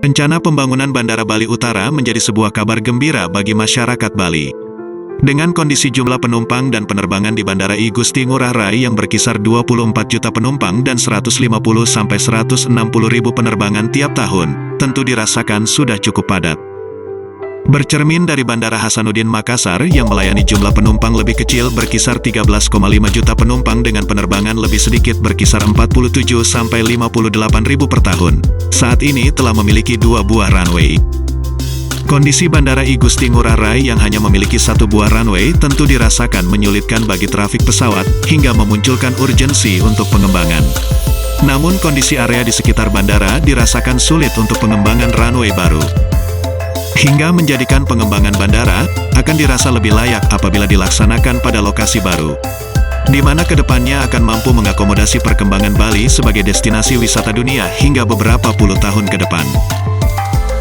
Rencana pembangunan Bandara Bali Utara menjadi sebuah kabar gembira bagi masyarakat Bali. Dengan kondisi jumlah penumpang dan penerbangan di Bandara I Gusti Ngurah Rai yang berkisar 24 juta penumpang dan 150 sampai 160 ribu penerbangan tiap tahun, tentu dirasakan sudah cukup padat. Bercermin dari Bandara Hasanuddin Makassar yang melayani jumlah penumpang lebih kecil berkisar 13,5 juta penumpang dengan penerbangan lebih sedikit berkisar 47 sampai 58 ribu per tahun, saat ini telah memiliki 2 buah runway. Kondisi Bandara I Gusti Ngurah Rai yang hanya memiliki 1 buah runway tentu dirasakan menyulitkan bagi trafik pesawat hingga memunculkan urgensi untuk pengembangan. Namun kondisi area di sekitar bandara dirasakan sulit untuk pengembangan runway baru. Hingga menjadikan pengembangan bandara akan dirasa lebih layak apabila dilaksanakan pada lokasi baru, di mana kedepannya akan mampu mengakomodasi perkembangan Bali sebagai destinasi wisata dunia hingga beberapa puluh tahun ke depan.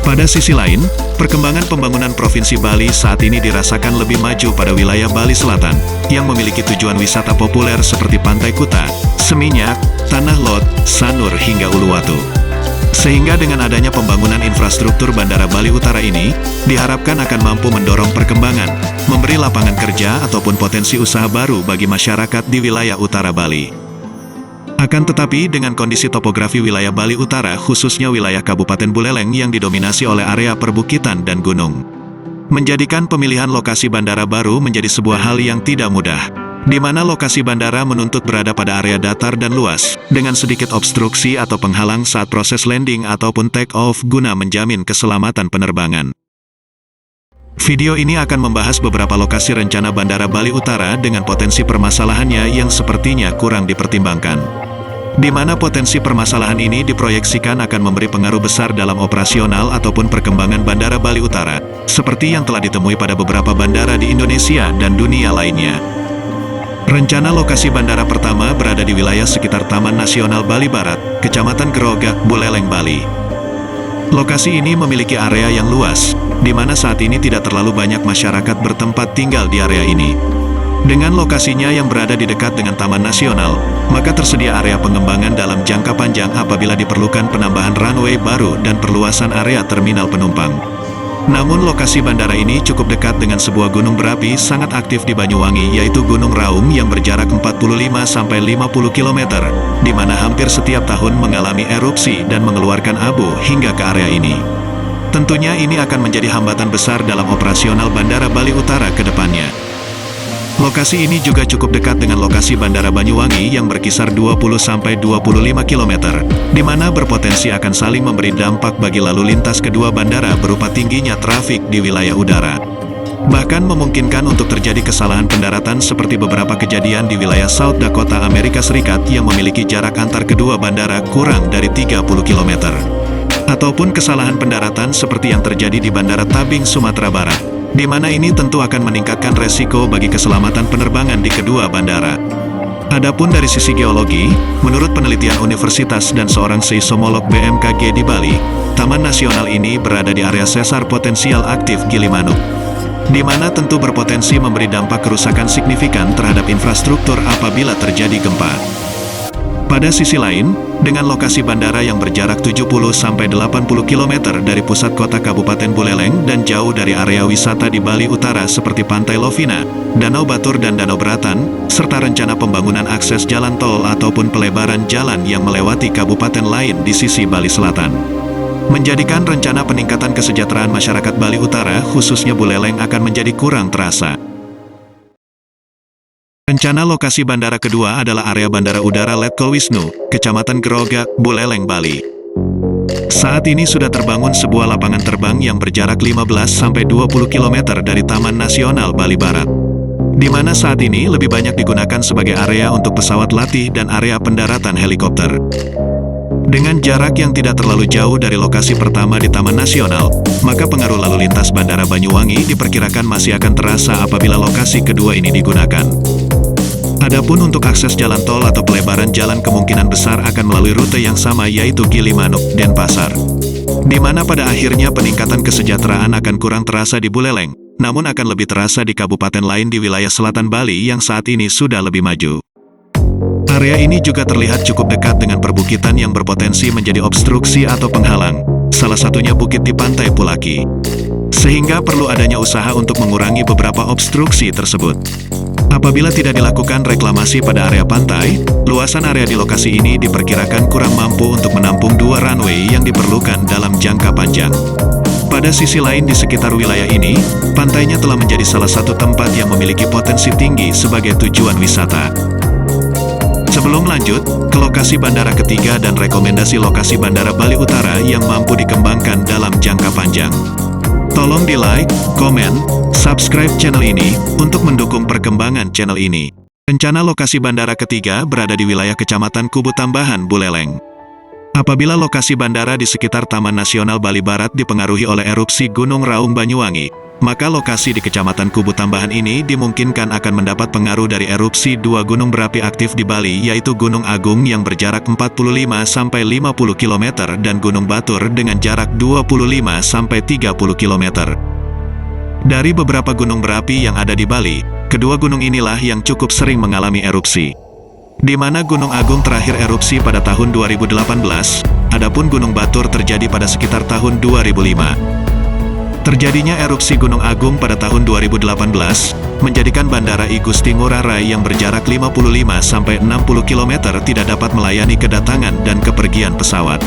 Pada sisi lain, perkembangan pembangunan Provinsi Bali saat ini dirasakan lebih maju pada wilayah Bali Selatan, yang memiliki tujuan wisata populer seperti Pantai Kuta, Seminyak, Tanah Lot, Sanur hingga Uluwatu. Sehingga dengan adanya pembangunan infrastruktur Bandara Bali Utara ini, diharapkan akan mampu mendorong perkembangan, memberi lapangan kerja ataupun potensi usaha baru bagi masyarakat di wilayah utara Bali. Akan tetapi dengan kondisi topografi wilayah Bali Utara khususnya wilayah Kabupaten Buleleng yang didominasi oleh area perbukitan dan gunung, menjadikan pemilihan lokasi bandara baru menjadi sebuah hal yang tidak mudah, di mana lokasi bandara menuntut berada pada area datar dan luas, dengan sedikit obstruksi atau penghalang saat proses landing ataupun take off guna menjamin keselamatan penerbangan. Video ini akan membahas beberapa lokasi rencana Bandara Bali Utara dengan potensi permasalahannya yang sepertinya kurang dipertimbangkan. Di mana potensi permasalahan ini diproyeksikan akan memberi pengaruh besar dalam operasional ataupun perkembangan Bandara Bali Utara, seperti yang telah ditemui pada beberapa bandara di Indonesia dan dunia lainnya. Rencana lokasi bandara pertama berada di wilayah sekitar Taman Nasional Bali Barat, Kecamatan Gerogak, Buleleng, Bali. Lokasi ini memiliki area yang luas, di mana saat ini tidak terlalu banyak masyarakat bertempat tinggal di area ini. Dengan lokasinya yang berada di dekat dengan Taman Nasional, maka tersedia area pengembangan dalam jangka panjang apabila diperlukan penambahan runway baru dan perluasan area terminal penumpang. Namun lokasi bandara ini cukup dekat dengan sebuah gunung berapi sangat aktif di Banyuwangi, yaitu Gunung Raung yang berjarak 45-50 km, di mana hampir setiap tahun mengalami erupsi dan mengeluarkan abu hingga ke area ini. Tentunya ini akan menjadi hambatan besar dalam operasional Bandara Bali Utara ke depannya. Lokasi ini juga cukup dekat dengan lokasi Bandara Banyuwangi yang berkisar 20-25 km, di mana berpotensi akan saling memberi dampak bagi lalu lintas kedua bandara berupa tingginya trafik di wilayah udara. Bahkan memungkinkan untuk terjadi kesalahan pendaratan seperti beberapa kejadian di wilayah South Dakota, Amerika Serikat yang memiliki jarak antar kedua bandara kurang dari 30 km. Ataupun kesalahan pendaratan seperti yang terjadi di Bandara Tabing, Sumatera Barat, di mana ini tentu akan meningkatkan resiko bagi keselamatan penerbangan di kedua bandara. Adapun dari sisi geologi, menurut penelitian universitas dan seorang seismolog BMKG di Bali, Taman Nasional ini berada di area sesar potensial aktif Gilimanuk, di mana tentu berpotensi memberi dampak kerusakan signifikan terhadap infrastruktur apabila terjadi gempa. Pada sisi lain, dengan lokasi bandara yang berjarak 70-80 km dari pusat kota Kabupaten Buleleng dan jauh dari area wisata di Bali Utara seperti Pantai Lovina, Danau Batur dan Danau Beratan, serta rencana pembangunan akses jalan tol ataupun pelebaran jalan yang melewati kabupaten lain di sisi Bali Selatan, menjadikan rencana peningkatan kesejahteraan masyarakat Bali Utara khususnya Buleleng akan menjadi kurang terasa. Rencana lokasi bandara kedua adalah area Bandara Udara Letkol Wisnu, Kecamatan Gerogak, Buleleng, Bali. Saat ini sudah terbangun sebuah lapangan terbang yang berjarak 15-20 km dari Taman Nasional Bali Barat, di mana saat ini lebih banyak digunakan sebagai area untuk pesawat latih dan area pendaratan helikopter. Dengan jarak yang tidak terlalu jauh dari lokasi pertama di Taman Nasional, maka pengaruh lalu lintas Bandara Banyuwangi diperkirakan masih akan terasa apabila lokasi kedua ini digunakan. Adapun untuk akses jalan tol atau pelebaran jalan kemungkinan besar akan melalui rute yang sama yaitu Gilimanuk, Denpasar, di mana pada akhirnya peningkatan kesejahteraan akan kurang terasa di Buleleng, namun akan lebih terasa di kabupaten lain di wilayah selatan Bali yang saat ini sudah lebih maju. Area ini juga terlihat cukup dekat dengan perbukitan yang berpotensi menjadi obstruksi atau penghalang, salah satunya bukit di Pantai Pulaki. Sehingga perlu adanya usaha untuk mengurangi beberapa obstruksi tersebut. Apabila tidak dilakukan reklamasi pada area pantai, luasan area di lokasi ini diperkirakan kurang mampu untuk menampung 2 runway yang diperlukan dalam jangka panjang. Pada sisi lain di sekitar wilayah ini, pantainya telah menjadi salah satu tempat yang memiliki potensi tinggi sebagai tujuan wisata. Sebelum lanjut ke lokasi bandara ketiga dan rekomendasi lokasi Bandara Bali Utara yang mampu dikembangkan dalam jangka panjang. Tolong di like, komen, subscribe channel ini untuk mendukung perkembangan channel ini. Rencana lokasi bandara ketiga berada di wilayah Kecamatan Kubu Tambahan, Buleleng. Apabila lokasi bandara di sekitar Taman Nasional Bali Barat dipengaruhi oleh erupsi Gunung Raung Banyuwangi, maka lokasi di Kecamatan Kubu Tambahan ini dimungkinkan akan mendapat pengaruh dari erupsi 2 gunung berapi aktif di Bali, yaitu Gunung Agung yang berjarak 45-50 km dan Gunung Batur dengan jarak 25-30 km. Dari beberapa gunung berapi yang ada di Bali, kedua gunung inilah yang cukup sering mengalami erupsi. Di mana Gunung Agung terakhir erupsi pada tahun 2018, adapun Gunung Batur terjadi pada sekitar tahun 2005. Terjadinya erupsi Gunung Agung pada tahun 2018, menjadikan Bandara I Gusti Ngurah Rai yang berjarak 55-60 km tidak dapat melayani kedatangan dan kepergian pesawat.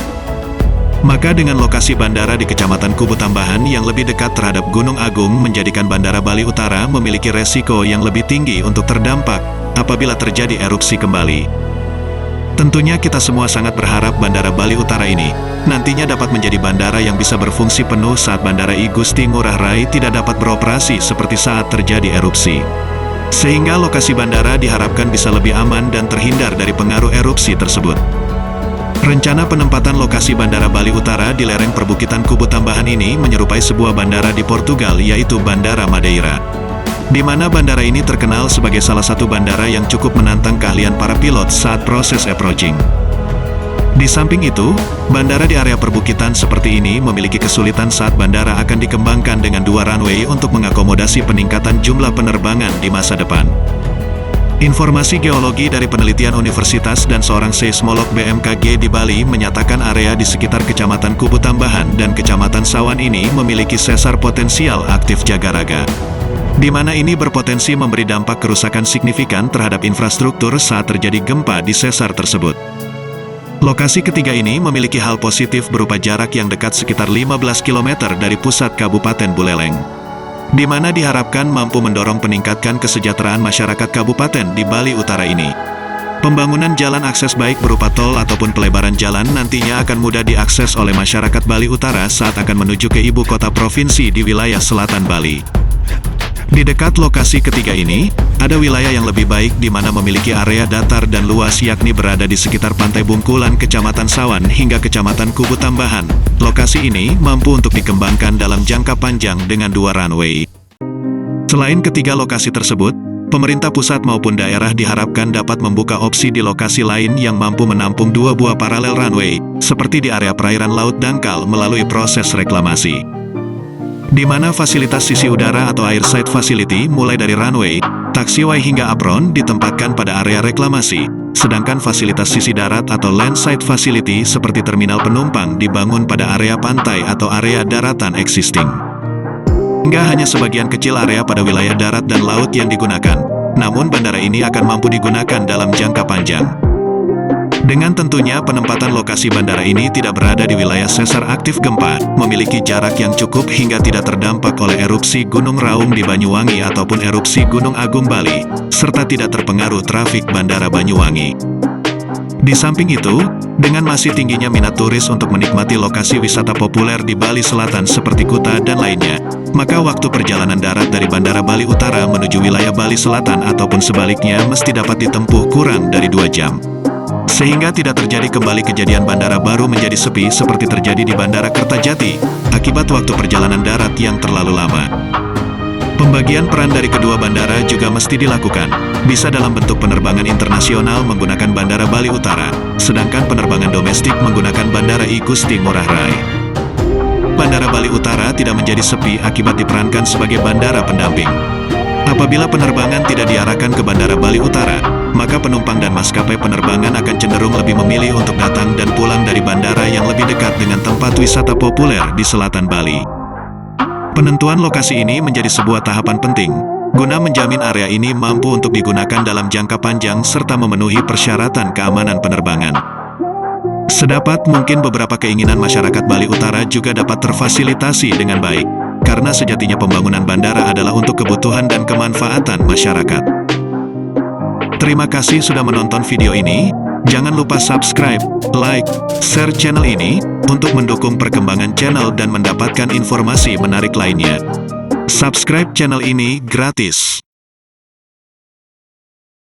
Maka dengan lokasi bandara di Kecamatan Kubu Tambahan yang lebih dekat terhadap Gunung Agung menjadikan Bandara Bali Utara memiliki resiko yang lebih tinggi untuk terdampak apabila terjadi erupsi kembali. Tentunya kita semua sangat berharap Bandara Bali Utara ini nantinya dapat menjadi bandara yang bisa berfungsi penuh saat Bandara I Gusti Ngurah Rai tidak dapat beroperasi seperti saat terjadi erupsi. Sehingga lokasi bandara diharapkan bisa lebih aman dan terhindar dari pengaruh erupsi tersebut. Rencana penempatan lokasi Bandara Bali Utara di lereng perbukitan Kubu Tambahan ini menyerupai sebuah bandara di Portugal, yaitu Bandara Madeira. Di mana bandara ini terkenal sebagai salah satu bandara yang cukup menantang keahlian para pilot saat proses approaching. Di samping itu, bandara di area perbukitan seperti ini memiliki kesulitan saat bandara akan dikembangkan dengan 2 runway untuk mengakomodasi peningkatan jumlah penerbangan di masa depan. Informasi geologi dari penelitian universitas dan seorang seismolog BMKG di Bali menyatakan area di sekitar Kecamatan Kubu Tambahan dan Kecamatan Sawan ini memiliki sesar potensial aktif Jagaraga, di mana ini berpotensi memberi dampak kerusakan signifikan terhadap infrastruktur saat terjadi gempa di sesar tersebut. Lokasi ketiga ini memiliki hal positif berupa jarak yang dekat sekitar 15 km dari pusat Kabupaten Buleleng, di mana diharapkan mampu mendorong peningkatan kesejahteraan masyarakat kabupaten di Bali Utara ini. Pembangunan jalan akses baik berupa tol ataupun pelebaran jalan nantinya akan mudah diakses oleh masyarakat Bali Utara saat akan menuju ke ibu kota provinsi di wilayah selatan Bali. Di dekat lokasi ketiga ini, ada wilayah yang lebih baik di mana memiliki area datar dan luas, yakni berada di sekitar Pantai Bungkulan, Kecamatan Sawan hingga Kecamatan Kubu Tambahan. Lokasi ini mampu untuk dikembangkan dalam jangka panjang dengan 2 runway. Selain ketiga lokasi tersebut, pemerintah pusat maupun daerah diharapkan dapat membuka opsi di lokasi lain yang mampu menampung 2 buah paralel runway, seperti di area perairan Laut Dangkal melalui proses reklamasi. Di mana fasilitas sisi udara atau airside facility mulai dari runway, taxiway hingga apron ditempatkan pada area reklamasi, sedangkan fasilitas sisi darat atau landside facility seperti terminal penumpang dibangun pada area pantai atau area daratan existing. Hingga hanya sebagian kecil area pada wilayah darat dan laut yang digunakan, namun bandara ini akan mampu digunakan dalam jangka panjang. Dengan tentunya penempatan lokasi bandara ini tidak berada di wilayah sesar aktif gempa, memiliki jarak yang cukup hingga tidak terdampak oleh erupsi Gunung Raung di Banyuwangi ataupun erupsi Gunung Agung Bali, serta tidak terpengaruh trafik Bandara Banyuwangi. Di samping itu, dengan masih tingginya minat turis untuk menikmati lokasi wisata populer di Bali Selatan seperti Kuta dan lainnya, maka waktu perjalanan darat dari Bandara Bali Utara menuju wilayah Bali Selatan ataupun sebaliknya mesti dapat ditempuh kurang dari 2 jam. Sehingga tidak terjadi kembali kejadian bandara baru menjadi sepi seperti terjadi di Bandara Kertajati, akibat waktu perjalanan darat yang terlalu lama. Pembagian peran dari kedua bandara juga mesti dilakukan, bisa dalam bentuk penerbangan internasional menggunakan Bandara Bali Utara, sedangkan penerbangan domestik menggunakan Bandara I Gusti Ngurah Rai. Bandara Bali Utara tidak menjadi sepi akibat diperankan sebagai bandara pendamping. Apabila penerbangan tidak diarahkan ke Bandara Bali Utara, maka penumpang dan maskapai penerbangan akan cenderung lebih memilih untuk datang dan pulang dari bandara yang lebih dekat dengan tempat wisata populer di selatan Bali. Penentuan lokasi ini menjadi sebuah tahapan penting, guna menjamin area ini mampu untuk digunakan dalam jangka panjang serta memenuhi persyaratan keamanan penerbangan. Sedapat mungkin beberapa keinginan masyarakat Bali Utara juga dapat terfasilitasi dengan baik, karena sejatinya pembangunan bandara adalah untuk kebutuhan dan kemanfaatan masyarakat. Terima kasih sudah menonton video ini. Jangan lupa subscribe, like, share channel ini untuk mendukung perkembangan channel dan mendapatkan informasi menarik lainnya. Subscribe channel ini gratis.